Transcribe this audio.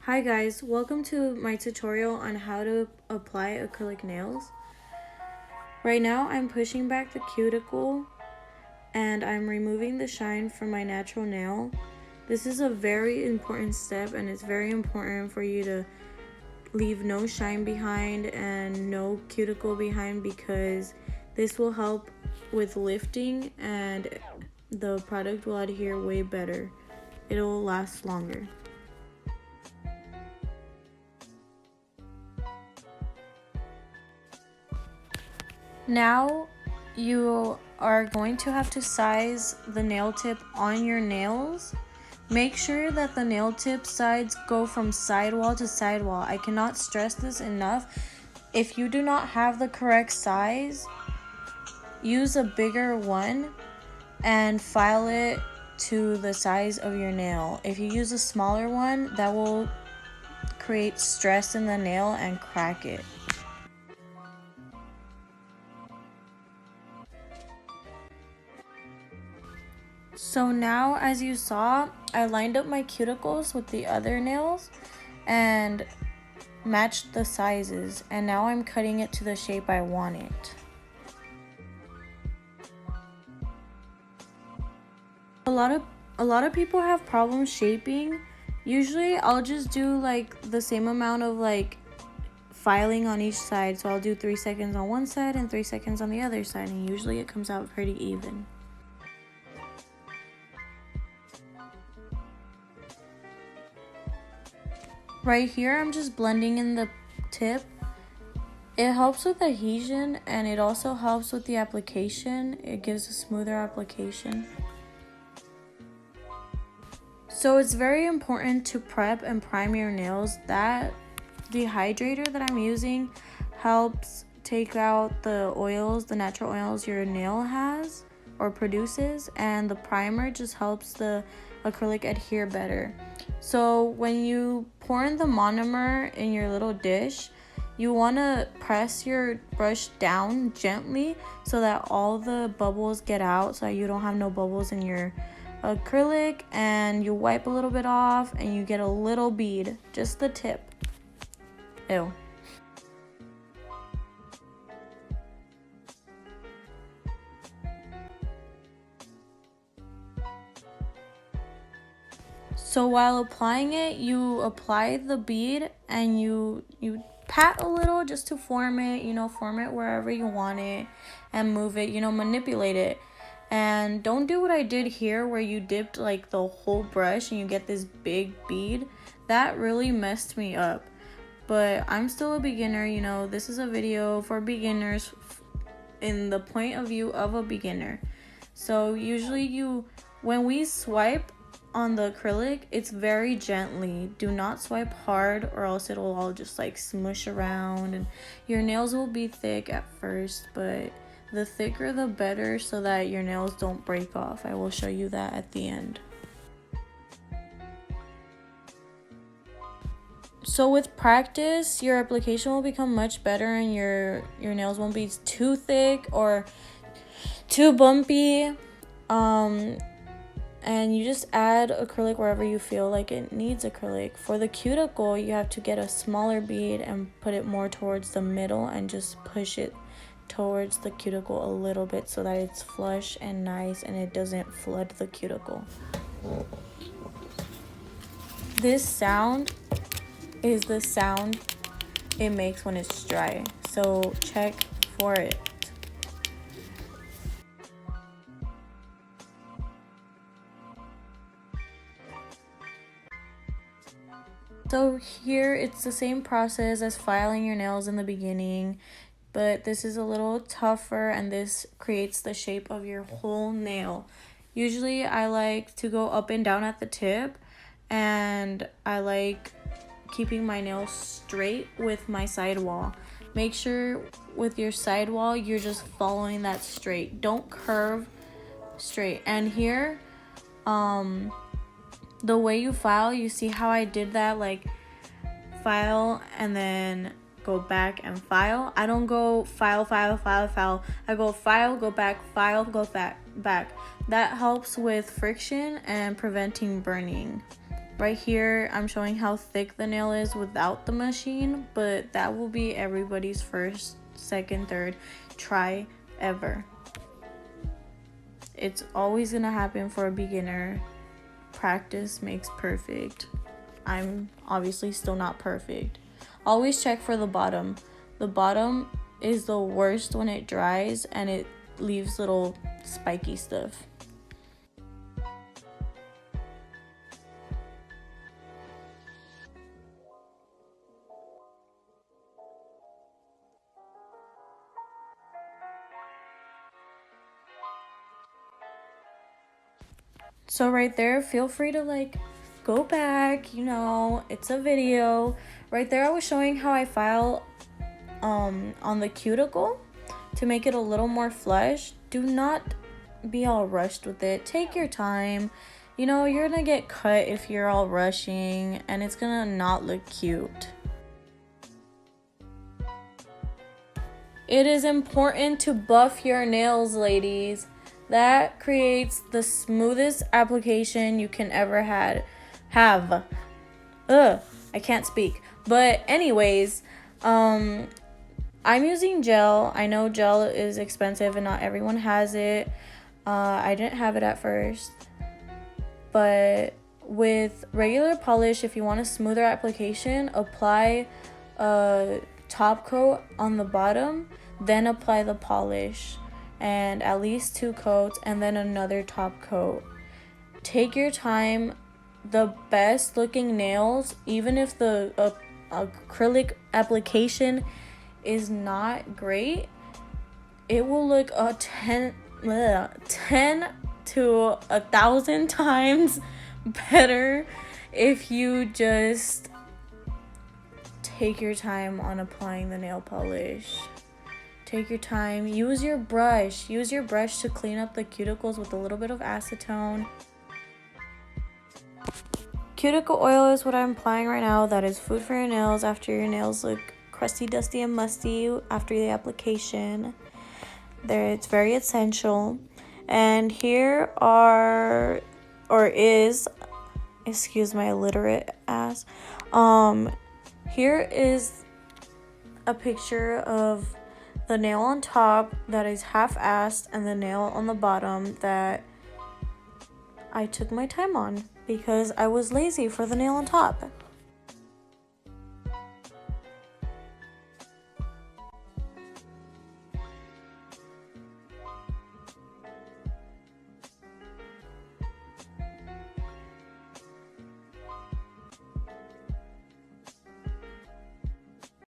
Hi guys, welcome to my tutorial on how to apply acrylic nails. Right now I'm pushing back the cuticle and I'm removing the shine from my natural nail. This is a very important step and it's very important for you to leave no shine behind and no cuticle behind because this will help with lifting and the product will adhere way better. It'll last longer. Now you are going to have to size the nail tip on your nails. Make sure that the nail tip sides go from sidewall to sidewall. I cannot stress this enough. If you do not have the correct size, use a bigger one and file it to the size of your nail. If you use a smaller one, that will create stress in the nail and crack it. So now, as you saw, I lined up my cuticles with the other nails and matched the sizes, and now I'm cutting it to the shape I want it. A lot of people have problems shaping. Usually I'll just do like the same amount of like filing on each side, so I'll do 3 seconds on one side and 3 seconds on the other side, and usually it comes out pretty even. Right here, I'm just blending in the tip. It helps with adhesion and it also helps with the application. It gives a smoother application. So it's very important to prep and prime your nails. That dehydrator that I'm using helps take out the oils, the natural oils your nail has or produces, and the primer just helps the acrylic adhere better. So when you pour in the monomer in your little dish, you want to press your brush down gently so that all the bubbles get out, so that you don't have no bubbles in your acrylic, and you wipe a little bit off and you get a little bead, just the tip. Ew. So while applying it, you apply the bead and you pat a little just to form it, form it wherever you want it and move it, manipulate it. And don't do what I did here where you dipped like the whole brush and you get this big bead. That really messed me up. But I'm still a beginner, this is a video for beginners in the point of view of a beginner. So usually when we swipe on the acrylic, it's very gently. Do not swipe hard or else it'll all just like smush around and your nails will be thick at first, but the thicker the better so that your nails don't break off. I will show you that at the end. So with practice, your application will become much better and your nails won't be too thick or too bumpy. And you just add acrylic wherever you feel like it needs acrylic. For the cuticle, you have to get a smaller bead and put it more towards the middle and just push it towards the cuticle a little bit so that it's flush and nice and it doesn't flood the cuticle. This sound is the sound it makes when it's dry, so check for it. So here it's the same process as filing your nails in the beginning, but this is a little tougher and this creates the shape of your whole nail. Usually I like to go up and down at the tip, and I like keeping my nails straight with my sidewall. Make sure with your sidewall you're just following that straight. Don't curve, straight. And here, the way you file, you see how I did that, like file and then go back and file. I don't go file. I go file, go back, file, go back. That helps with friction and preventing burning. Right here, I'm showing how thick the nail is without the machine, but that will be everybody's first, second, third try ever. It's always gonna happen for a beginner. Practice makes perfect. I'm obviously still not perfect. Always check for the bottom. The bottom is the worst when it dries and it leaves little spiky stuff. So right there, feel free to like go back, you know, it's a video. Right there I was showing how I file on the cuticle to make it a little more flush. Do not be all rushed with it. Take your time. You know, you're gonna get cut if you're all rushing and it's gonna not look cute. It is important to buff your nails, ladies. That creates the smoothest application you can ever have. I can't speak. But anyways, I'm using gel. I know gel is expensive and not everyone has it. I didn't have it at first. But with regular polish, if you want a smoother application, apply a top coat on the bottom, then apply the polish, and at least 2 coats, and then another top coat. Take your time. The best looking nails, even if the acrylic application is not great, it will look 10 to 1,000 times better if you just take your time on applying the nail polish. Take your time. Use your brush to clean up the cuticles with a little bit of acetone. Cuticle oil is what I'm applying right now. That is food for your nails after your nails look crusty, dusty, and musty after the application. It's very essential. And here excuse my illiterate ass. Here is a picture of the nail on top that is half-assed and the nail on the bottom that I took my time on because I was lazy for the nail on top.